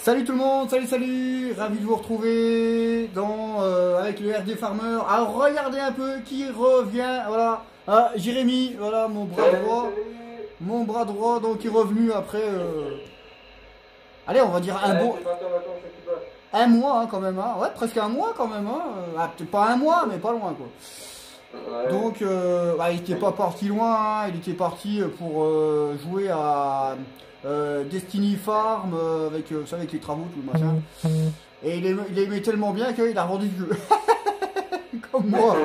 Salut tout le monde, salut, ravi de vous retrouver avec le RD Farmer. Alors regardez un peu qui revient, voilà, Jérémy, voilà mon bras droit, donc il est revenu après, allez on va dire un mois hein, quand même, hein. Ouais presque un mois quand même, hein. Peut-être pas un mois mais pas loin quoi. Ouais. Donc il n'était pas parti loin, hein. Il était parti pour jouer à Destiny Farm avec, vous savez, avec les travaux, tout le machin. Et il aimait tellement bien qu'il a rendu le jeu. Comme moi.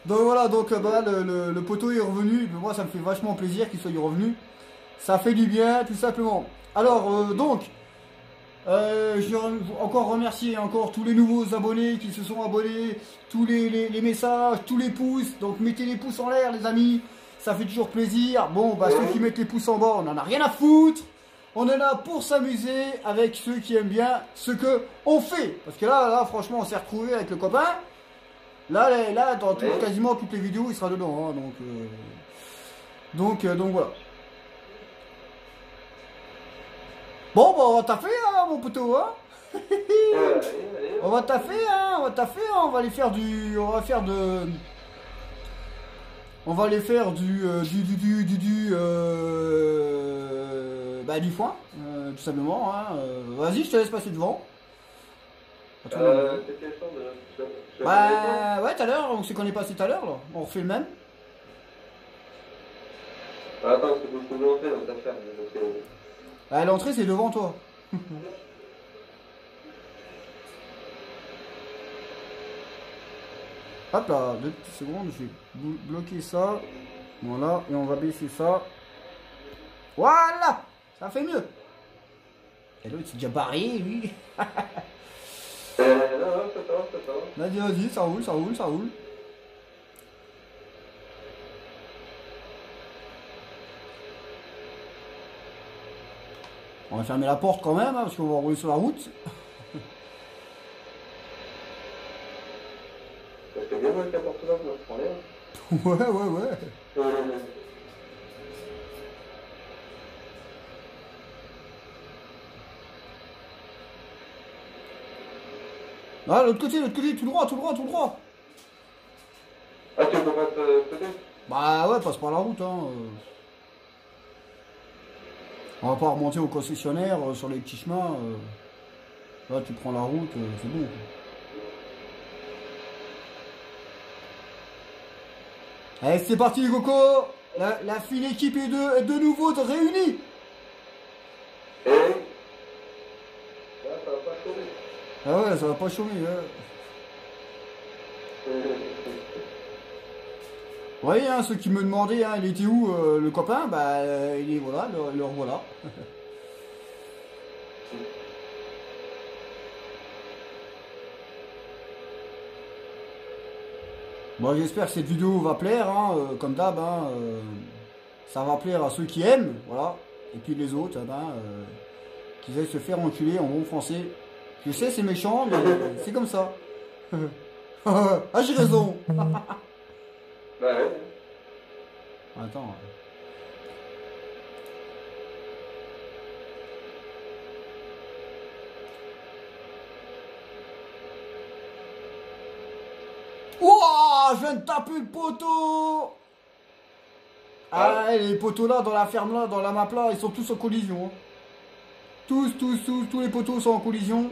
Donc voilà, donc le poteau est revenu. Moi ça me fait vachement plaisir qu'il soit revenu. Ça fait du bien tout simplement. Alors je veux encore remercier encore tous les nouveaux abonnés qui se sont abonnés, tous les messages, tous les pouces. Donc mettez les pouces en l'air les amis, ça fait toujours plaisir. Bon bah ceux qui mettent les pouces en bas, on en a rien à foutre. On est là pour s'amuser avec ceux qui aiment bien ce que on fait. Parce que là franchement on s'est retrouvé avec le copain. Là dans quasiment toutes les vidéos il sera dedans, hein, donc voilà. Bon, bah, on va taffer, hein, mon poteau, hein. On va taffer, hein, on va aller faire du... On va aller faire du foin, tout simplement, hein. Vas-y, je te laisse passer devant. Bah, ouais, tout à l'heure, on s'est qu'on est passé tout à l'heure, là. On refait le même. Attends, c'est pour que je l'entrée dans ta ferme. L'entrée, c'est devant toi. Hop là, 2 petites secondes, je vais bloquer ça. Voilà, et on va baisser ça. Voilà, ça fait mieux. Et l'autre, c'est déjà barré, lui. Vas-y, ça roule. On va fermer la porte quand même, hein, parce qu'on va rouler sur la route. Parce que bien avec la porte là, moi je prends l'air. Ouais. Ah, l'autre côté, tout droit. Ah, tu peux mettre peut-être. Bah ouais, passe par la route, hein. On va pas remonter au concessionnaire sur les petits chemins. Là, tu prends la route, c'est bon. Allez, c'est parti les cocos. La fine équipe est de nouveau réunie. Et là, ça va pas chauffer. Ah ouais, ça va pas chômer. Hein. Vous voyez, hein, ceux qui me demandaient, hein, il était où le copain, bah il est voilà, le revoilà. Bon, j'espère que cette vidéo va plaire, hein, comme d'hab, hein, ça va plaire à ceux qui aiment, voilà, et puis les autres, qui aillent se faire enculer en bon français. Je sais, c'est méchant, mais c'est comme ça. Ah, j'ai raison. Bah ouais. Attends. Wouah, je viens de taper le poteau. Ah, les poteaux là, dans la ferme là, dans la map là, ils sont tous en collision. Hein. Tous les poteaux sont en collision.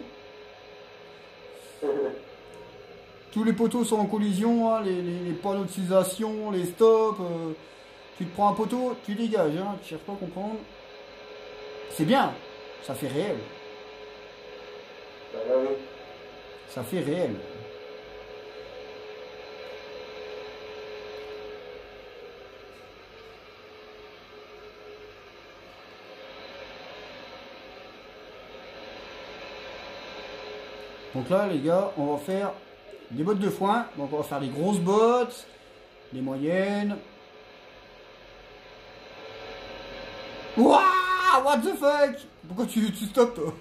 Tous les poteaux sont en collision, hein, les panneaux de signalisation, les stops. Tu te prends un poteau, tu dégages, hein, tu cherches pas à comprendre. C'est bien, ça fait réel. Bah oui. Ça fait réel. Donc là, les gars, on va faire des bottes de foin. Donc on va faire des grosses bottes, des moyennes. Wouah, what the fuck? Pourquoi tu stoppes toi?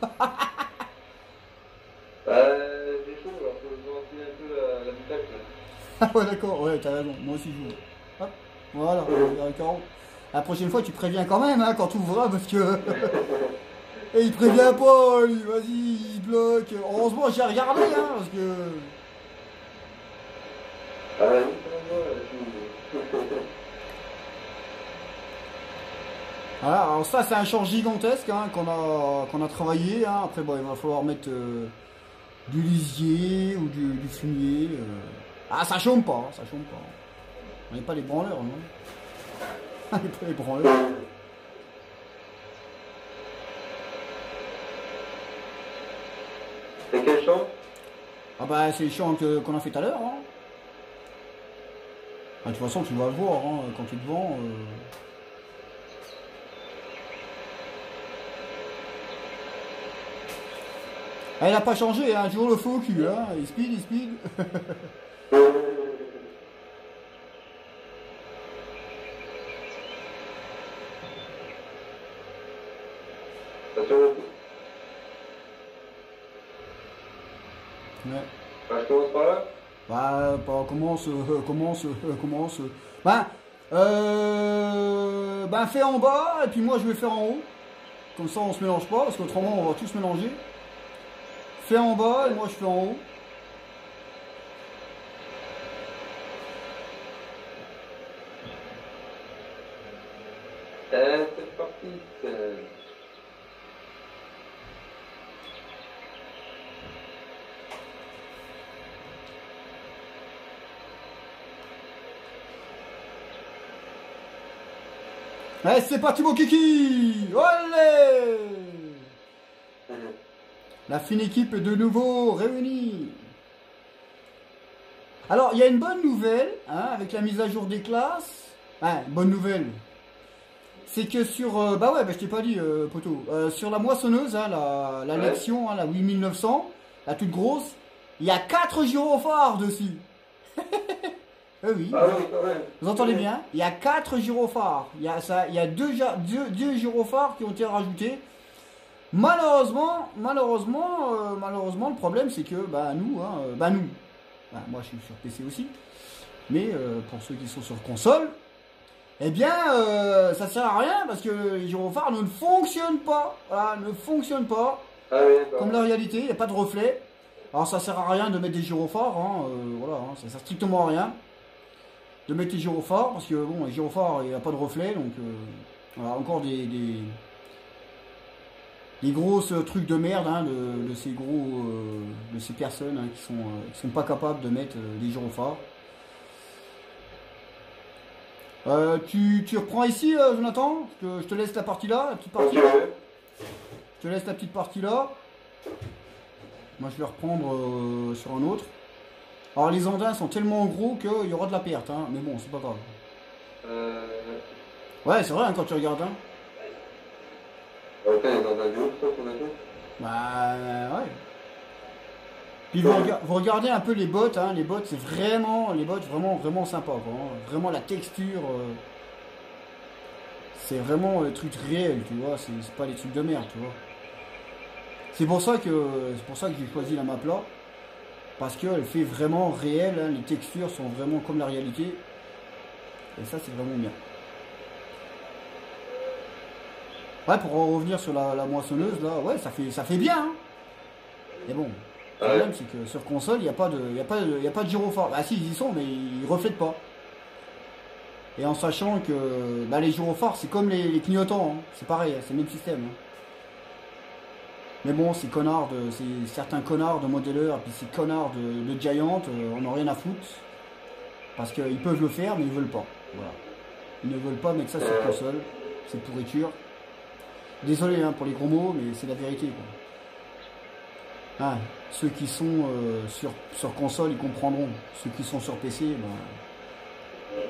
J'ai chaud, alors faut que je ventile un peu la butaque là. Ah ouais d'accord, ouais t'as raison, moi aussi je joue. Hop, voilà, carreau. La prochaine fois tu préviens quand même hein, quand tu ouvras parce que... Et il prévient pas, lui, vas-y, il bloque. Heureusement, j'ai regardé, hein, parce que... Ah oui, c'est moi, Voilà, alors ça, c'est un champ gigantesque hein, qu'on a travaillé. Hein. Après, bon, il va falloir mettre du lisier ou du fumier. Ah, ça chôme pas, ça chôme pas. On n'est pas les branleurs, non? On n'est pas les branleurs. C'est quel champ? Ah bah, c'est le champ qu'on a fait tout à l'heure. Hein. Ah, de toute façon, tu vas le voir hein, quand tu es devant. Elle n'a pas changé, hein, toujours le faux cul, hein. Il speed, il speed. Attention. Ouais. Bah, je commence par là. Bah, commence. Ben, fais en bas, et puis moi je vais faire en haut. Comme ça on se mélange pas, parce qu'autrement on va tous mélanger. Fais en bas, et moi je fais en haut. C'est parti. Allez, c'est parti mon kiki. Allez. La fine équipe est de nouveau réunie. Alors, il y a une bonne nouvelle, hein, avec la mise à jour des classes. Hein, bonne nouvelle. C'est que sur... bah ouais, bah, je t'ai pas dit, poteau. Sur la moissonneuse, hein, la Ouais. Lexion, hein, la 8900, la toute grosse, il y a 4 gyrophares dessus. Eh oui. Ah oui, quand même. Vous entendez bien? Il y a 4 gyrophares. Il y a deux gyrophares qui ont été rajoutés. Malheureusement, le problème c'est que bah nous, bah, moi je suis sur PC aussi, mais pour ceux qui sont sur console, eh bien ça sert à rien parce que les gyrophares ne fonctionnent pas. Voilà, ne fonctionnent pas. Ah oui, d'accord. Comme la réalité, il n'y a pas de reflet. Alors ça sert à rien de mettre des gyrophares, hein, voilà, hein, ça sert strictement à rien de mettre des gyrophares parce que bon, les gyrophares il n'y a pas de reflet, donc voilà, encore des grosses trucs de merde hein, de ces gros de ces personnes hein, qui sont pas capables de mettre des gyrophares. Tu reprends ici Jonathan, je te laisse la partie là, la petite partie Ok, là. ouais. Je te laisse la petite partie là. Moi je vais reprendre sur un autre. Alors les andins sont tellement gros qu'il y aura de la perte, hein, mais bon c'est pas grave. Ouais c'est vrai hein, quand tu regardes. Hein. Ok, il est dans un bureau, ça, ton avion? Bah ouais. Puis vous regardez un peu les bottes, hein, les bottes c'est vraiment, vraiment sympa quoi, hein. Vraiment la texture, c'est vraiment le truc réel, tu vois, c'est pas les trucs de merde, tu vois. C'est pour ça que j'ai choisi la map là, parce qu'elle fait vraiment réel, hein, les textures sont vraiment comme la réalité, et ça c'est vraiment bien. Ouais, pour en revenir sur la moissonneuse là, ouais ça fait bien, hein. Mais bon. Le problème, c'est que sur console, il n'y a pas de gyrophare. Ah si, ils y sont, mais ils reflètent pas. Et en sachant que bah, les gyrophares, c'est comme les clignotants. Hein. C'est pareil, c'est le même système. Hein. Mais bon, ces connards, certains connards de modéleurs, et puis ces connards de Giant, on n'a rien à foutre. Parce qu'ils peuvent le faire, mais ils veulent pas. Voilà. Ils ne veulent pas mettre ça sur console. C'est pourriture. Désolé hein, pour les gros mots, mais c'est la vérité. Quoi. Ah, ceux qui sont sur console, ils comprendront. Ceux qui sont sur PC, ben,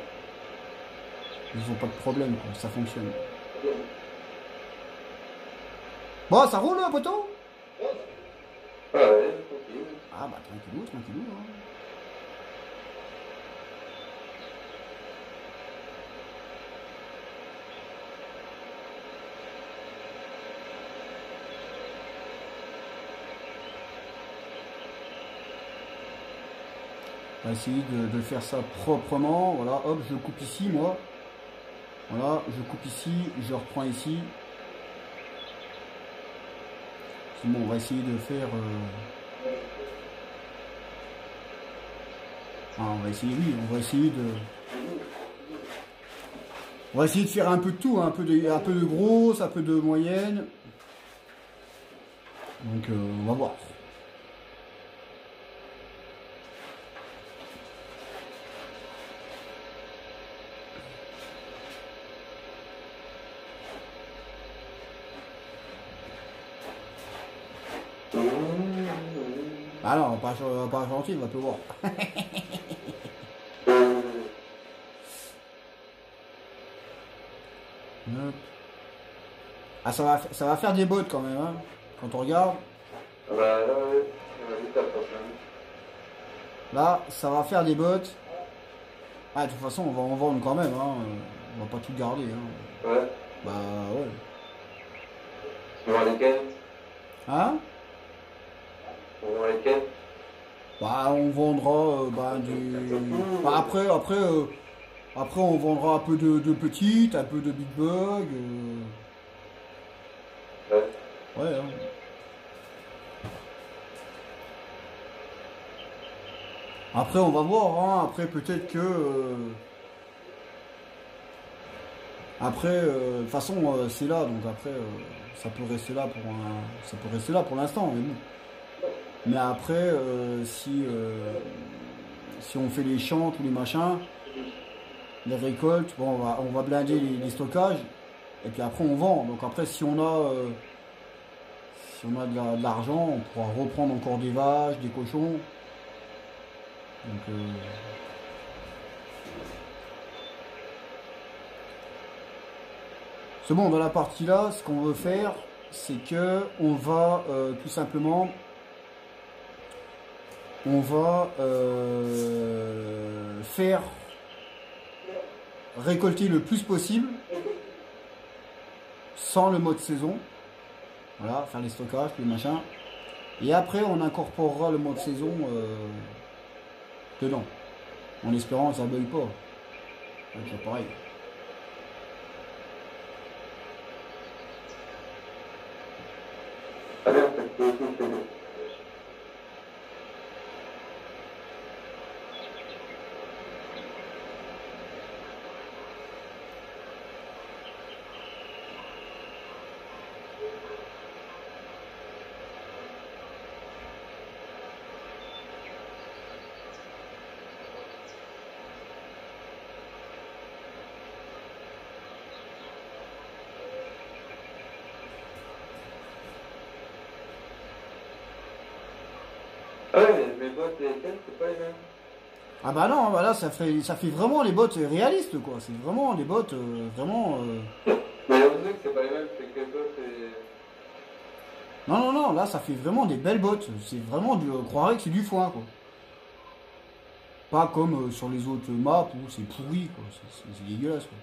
ils n'ont pas de problème, quoi. Ça fonctionne. Bon, ça roule, poteau? Ah ouais, tranquille. Ah bah tranquillou, tranquillou. Hein. On va essayer de faire ça proprement. Voilà, hop, je coupe ici, moi. Voilà, je coupe ici, je reprends ici. Bon, on va essayer de faire... Ah, on va essayer, oui, on va essayer de... On va essayer de faire un peu de tout, hein, un peu de grosse, un peu de moyenne. Donc on va voir. Ah non, on va pas gentil, on va tout voir. Ah, ça va faire des bottes quand même, hein, quand on regarde. Ah bah là, ouais, on va vite après. Là, ça va faire des bottes. Ah, de toute façon, on va en vendre quand même, hein. On va pas tout garder, hein. Ouais. Bah, ouais. On vend lesquels? Hein? On vend lesquels? Bah, on vendra du... Bah, après, on vendra un peu de petites, un peu de big bug. Ouais. Ouais, hein. Après, on va voir, hein. Après, peut-être que... Après, de toute façon, c'est là, donc après, ça peut rester là pour ça peut rester là pour l'instant, mais bon. Mais après, si on fait les champs, tous les machins, les récoltes, bon, on va blinder les stockages, et puis après on vend. Donc après, si on a de l'argent, on pourra reprendre encore des vaches, des cochons. Donc, c'est bon, dans la partie là, ce qu'on veut faire, c'est que on va tout simplement, on va faire récolter le plus possible sans le mode saison. Voilà, faire les stockages, les machins. Et après, on incorporera le mode saison dedans. En espérant que ça ne bug pas. C'est pareil. Ah bien, c'est aussi, c'est bon. Ah ouais, mais mes bottes et les tiennes, c'est pas les mêmes. Ah bah non, bah là ça fait vraiment les bottes réalistes quoi. C'est vraiment les bottes vraiment. Mais on sait que c'est pas les mêmes, c'est que les bottes et... Non, non, non, là ça fait vraiment des belles bottes. C'est vraiment du. On croirait que c'est du foin quoi. Pas comme sur les autres maps où c'est pourri quoi. C'est dégueulasse quoi.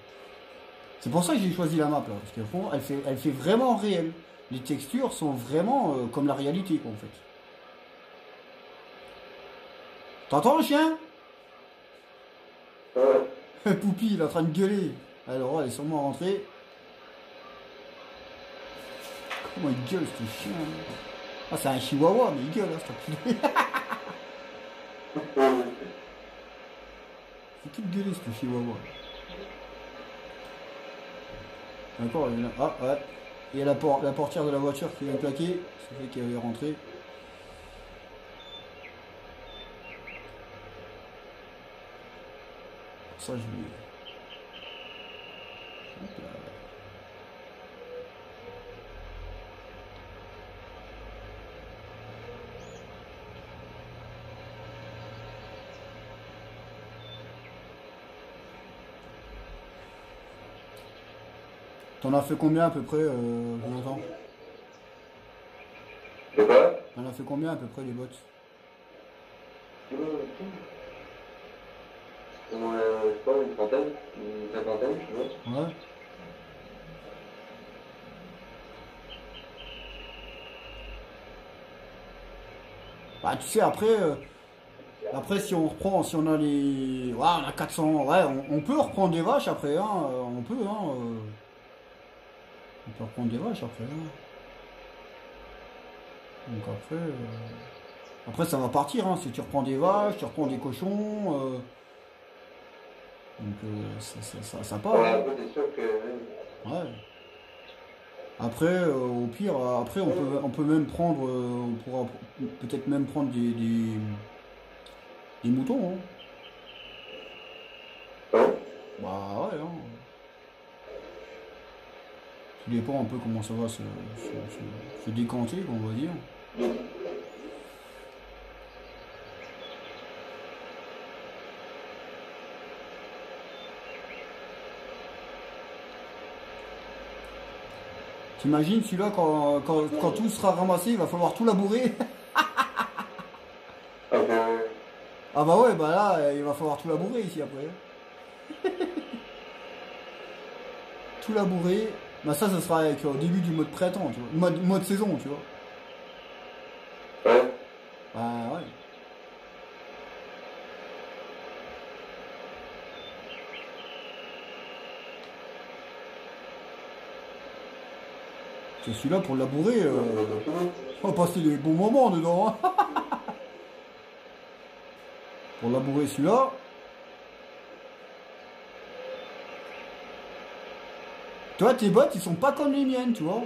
C'est pour ça que j'ai choisi la map là. Parce qu'au fond, elle fait vraiment réel. Les textures sont vraiment comme la réalité quoi en fait. T'entends le chien? Ouais. Poupie, il est en train de gueuler. Alors, elle est sûrement rentrée. Comment il gueule ce chien? Ah, c'est un chihuahua, mais il gueule, hein, cet enculé. C'est qui gueuler ce chihuahua? D'accord, il y en a. Ah, ouais. Il y a la portière de la voiture qui vient de claquer. Ça fait qu'elle est rentrée. Ça, je vais. Hop là. T'en as fait combien à peu près, Jonathan? C'est quoi? T'en as fait combien à peu près les bottes? Je sais pas, une trentaine, une cinquantaine, je vois. Ouais. Bah tu sais après si on reprend, si on a les. Ouais, on a 400. Ouais, on peut reprendre des vaches après, hein. On peut, hein. On peut reprendre des vaches après, hein. Donc après ça va partir, hein. Si tu reprends des vaches, tu reprends des cochons, donc ça part. Ouais, Hein. après, c'est sûr que. Ouais. Après, au pire, après on peut même prendre, on pourra peut-être même prendre des moutons. Hein. Ouais. Bah ouais. Hein. Tout dépend un peu comment ça va se décanter, on va dire. T'imagines celui-là quand tout sera ramassé, il va falloir tout labourer. Ok, ouais. Ah bah ouais, bah là, il va falloir tout labourer ici après. Tout labourer. Bah ça, ce sera avec, au début du mode printemps, tu vois. Mode saison, tu vois. Ouais. Bah ouais. C'est celui-là pour labourer. On va passer des bons moments dedans. Hein. Pour labourer celui-là. Toi, tes bottes, ils sont pas comme les miennes, tu vois.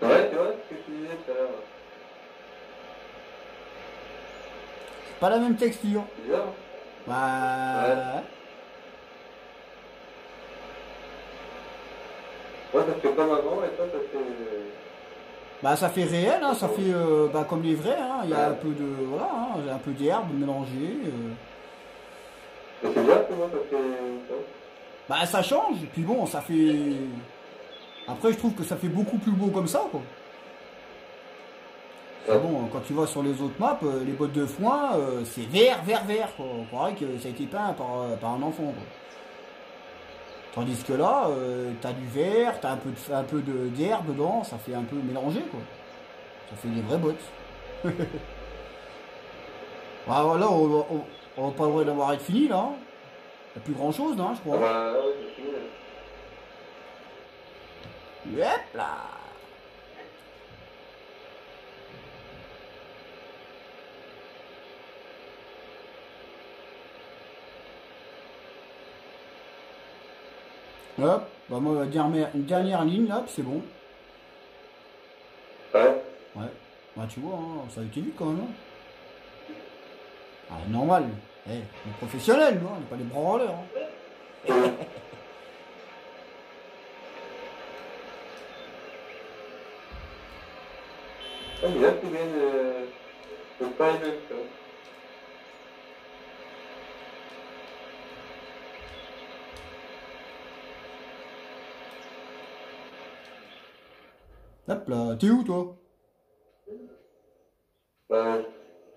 Ouais, tu vois ce que tu disais tout à l'heure. Pas la même texture. C'est bizarre. Bah. Ouais, ça fait comme avant et toi, ça fait. Bah ça fait réel, hein, ça fait bah, comme les vrais, hein, il y a un peu de voilà, hein, un peu d'herbe mélangée. Mais c'est bizarre que moi, ça fait. Bah ça change, et puis bon, ça fait. Après je trouve que ça fait beaucoup plus beau comme ça, quoi. Ouais. Bon, quand tu vas sur les autres maps, les bottes de foin, c'est vert, vert, vert, quoi. On croirait que ça a été peint par un enfant, quoi. Tandis que là, t'as du vert, t'as un peu d'herbe dedans, ça fait un peu mélangé, quoi. Ça fait des vraies bottes. Bah voilà, on va pas le droit d'avoir être fini, là. Il n'y a plus grand chose, non, je Ah crois. bah, ouais, c'est fini là. Hop là. Hop, bah moi, une dernière ligne, là, puis c'est bon. Ouais. Ouais. Bah tu vois, hein, ça a été vite quand même. Hein. Ah, normal. Eh, on est professionnels, nous, on n'est pas des branleurs. Hein. Ah, mais là, tu viens de pas les mêmes, ça. Hop là, t'es où, toi? Bah,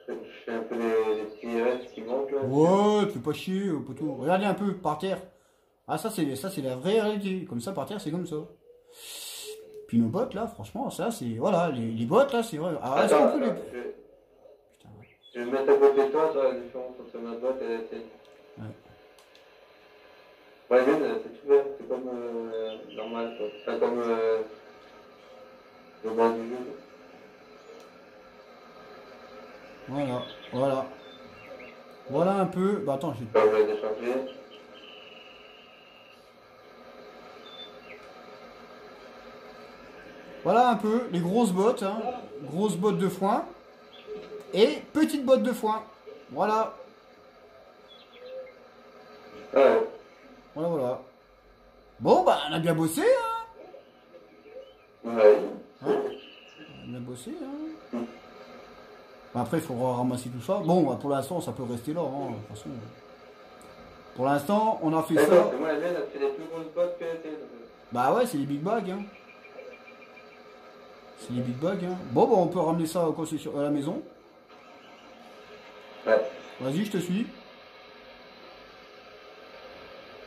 je fais un peu les petits restes qui manquent là. Ouais, tu fais pas chier, poteau. Regardez un peu, par terre. Ah, ça, c'est la vraie réalité. Comme ça, par terre, c'est comme ça. Puis nos bottes, là, franchement, ça, c'est... Voilà, les bottes, là, c'est vrai. Ah, est-ce qu'on Attends, peut les... attends, Putain, ouais. je vais me mettre à côté de toi, toi, la différence entre ma boîte et la tienne. Ouais. Ouais, la mienne, c'est tout vert, c'est comme normal, quoi. C'est comme le bas du jeu. Voilà, voilà. Voilà un peu... Bah attends, je vais... Quand je vais décharger. Voilà un peu les grosses bottes, hein. Grosses bottes de foin. Et petites bottes de foin. Voilà. Ouais. Voilà, voilà. Bon, bah, on a bien bossé, hein. Ouais. Hein, on a bien bossé, hein. Bah, après, il faudra ramasser tout ça. Bon, bah, pour l'instant, ça peut rester là, hein, de toute façon. Pour l'instant, on a fait ça. D'accord, moi la mienne, elle fait des plus grosses bottes que la tienne. Bah ouais, c'est les big bags, hein. C'est les big bags, hein. Bon, bah, on peut ramener ça à la maison. Ouais. Vas-y, je te suis.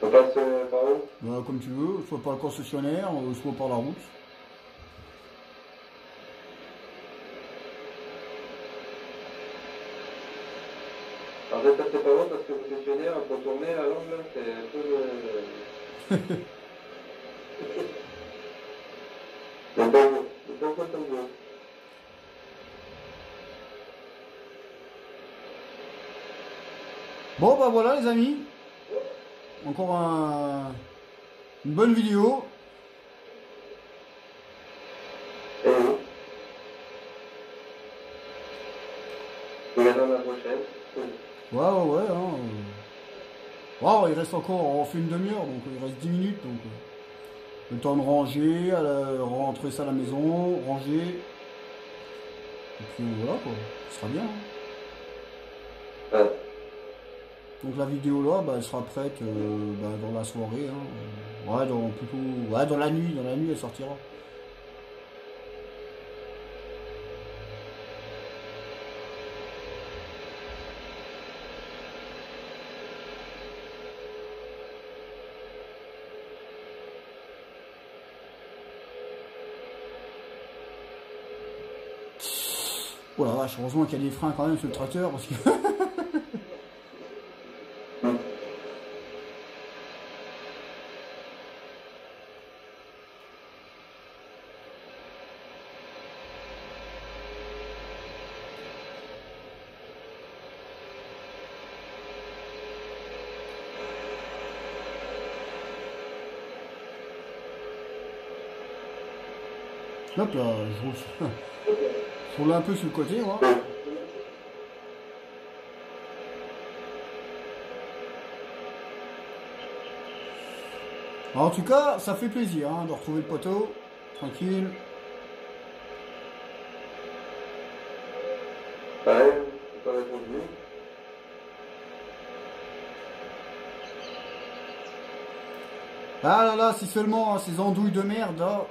On passe par où? Bah, comme tu veux, soit par le concessionnaire, soit par la route. En fait, ça c'est pas bon parce que le questionnaire, pour tourner la langue, là, c'est un peu. Le bon comme ça. Bon bah voilà les amis. Encore une bonne vidéo. Et oui. On attend la prochaine. Ouais. Hein. Wow, il reste encore, on fait une demi-heure, donc il reste 10 minutes. Donc le temps de ranger, rentrer ça à la maison, ranger. Et puis voilà quoi, ce sera bien. Hein. Ouais. Donc la vidéo là, bah, elle sera prête bah, dans la soirée. Hein. Ouais, dans la nuit elle sortira. Oh la vache, heureusement qu'il y a des freins quand même sur le tracteur parce que. Hop là, je roule un peu sur le côté, moi. Alors, en tout cas, ça fait plaisir hein, de retrouver le poteau, tranquille. Ouais, c'est pas répondu. Ah là là, si seulement hein, ces andouilles de merde là,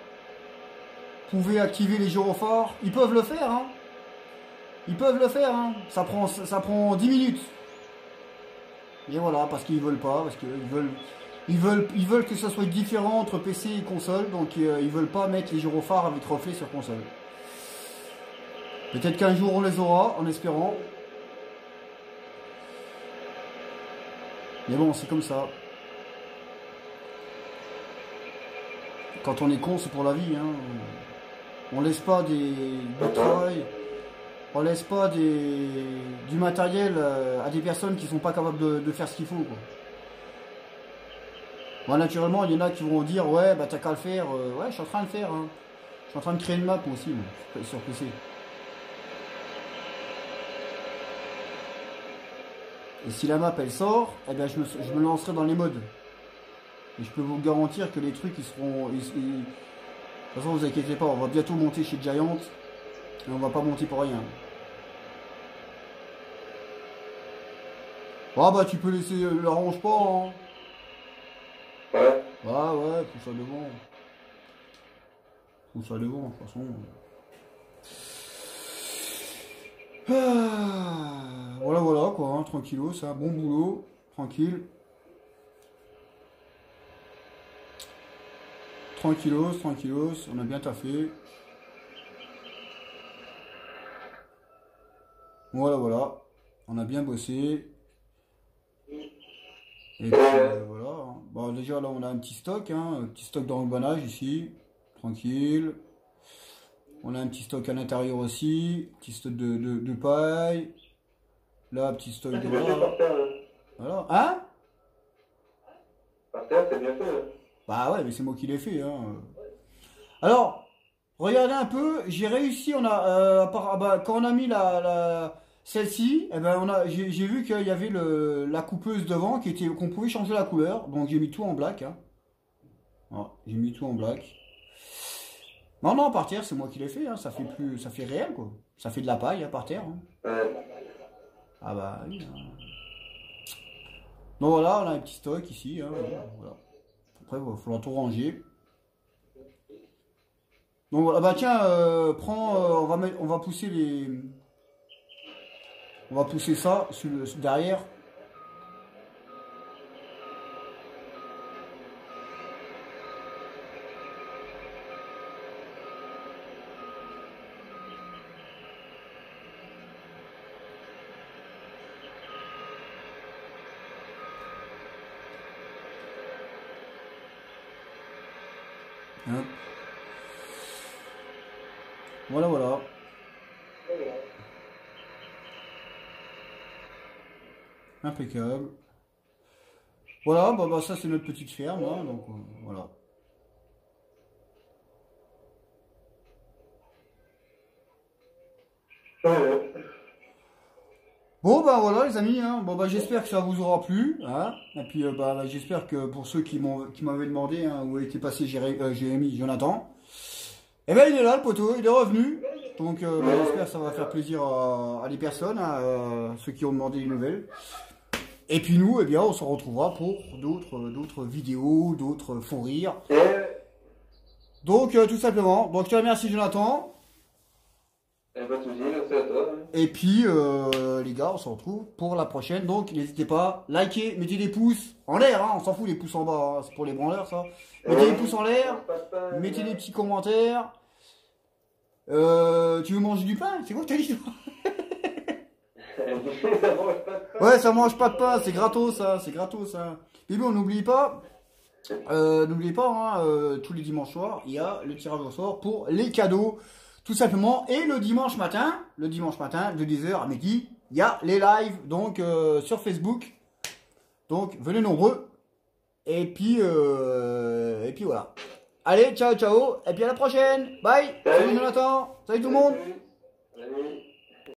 pouvaient activer les gyrophares. Ils peuvent le faire, hein. Ils peuvent le faire, hein. Ça prend 10 minutes. Et voilà, parce qu'ils veulent pas, parce qu'ils veulent que ça soit différent entre PC et console, donc ils veulent pas mettre les gyrophares avec reflet sur console. Peut-être qu'un jour on les aura, en espérant. Mais bon, c'est comme ça. Quand on est con, c'est pour la vie, hein. On laisse pas du travail, on laisse pas du matériel à des personnes qui sont pas capables de faire ce qu'il faut, quoi. Bon, naturellement, il y en a qui vont dire ouais bah t'as qu'à le faire. Ouais, je suis en train de le faire, hein. Je suis en train de créer une map moi aussi, moi, sur PC. Et si la map elle sort, eh ben je me lancerai dans les modes. Et je peux vous garantir que les trucs ils seront. De toute façon, vous inquiétez pas, on va bientôt monter chez Giant. Et on va pas monter pour rien. Ah bah tu peux laisser l'arrange pas, hein. Ouais. Ah ouais, tout ça devant. Tout ça devant, de toute façon. Ah, voilà quoi, hein, tranquillos, ça, bon boulot, tranquille. Tranquillos, on a bien taffé. Voilà, on a bien bossé. Et puis voilà. Hein. Bon, déjà là on a un petit stock, hein, un petit stock d'emballage ici, tranquille. On a un petit stock à l'intérieur aussi, petit stock de paille. Là, petit stock de Bien fait par terre, hein. Voilà. Hein? Par terre, c'est bien fait, hein. Bah ouais, mais c'est moi qui l'ai fait, hein. Alors, regardez un peu, j'ai réussi, on a, quand on a mis celle-ci, eh ben j'ai vu qu'il y avait la coupeuse devant qu'on pouvait changer la couleur, donc j'ai mis tout en black, hein. Voilà, j'ai mis tout en black. Non, par terre, c'est moi qui l'ai fait, hein. Ça fait réel, quoi. Ça fait de la paille, hein, par terre, hein. Ouais. Ah bah oui, hein. Donc voilà, on a un petit stock ici, hein, voilà. Après, il va falloir tout ranger. Donc voilà, bah tiens, prends, on va pousser on va pousser ça derrière. Hein. Voilà. Impeccable. Voilà, bah, ça c'est notre petite ferme, hein, donc voilà. Ouais. Bon bah voilà les amis, hein. Bon bah j'espère que ça vous aura plu, hein. Et puis bah, j'espère que pour ceux qui m'avaient demandé, hein, où était passé Jérémy, Jonathan, eh ben il est là le poteau, il est revenu. Donc bah, j'espère que ça va faire plaisir à les personnes, hein, ceux qui ont demandé des nouvelles. Et puis nous, eh bien on se retrouvera pour d'autres vidéos, d'autres fous rires. Donc tout simplement, bon je te remercie Jonathan. Pas de soucis, merci à toi. Et puis, les gars, on se retrouve pour la prochaine. Donc, n'hésitez pas, likez, mettez des pouces en l'air, hein, on s'en fout les pouces en bas, hein, c'est pour les branleurs ça. Mettez des pouces en l'air, mettez des petits commentaires. Tu veux manger du pain? C'est quoi que t'as dit? Ça mange pas de pain. Ouais, ça mange pas de pain, c'est gratos ça, c'est gratos ça. Et bon, n'oubliez pas, hein, tous les dimanches soirs, il y a le tirage au sort pour les cadeaux. Tout simplement, et le dimanche matin, de 10h à midi, il y a les lives donc sur Facebook. Donc venez nombreux. Et puis voilà. Allez, ciao, ciao. Et puis à la prochaine. Bye. Salut Jonathan. Salut tout le monde.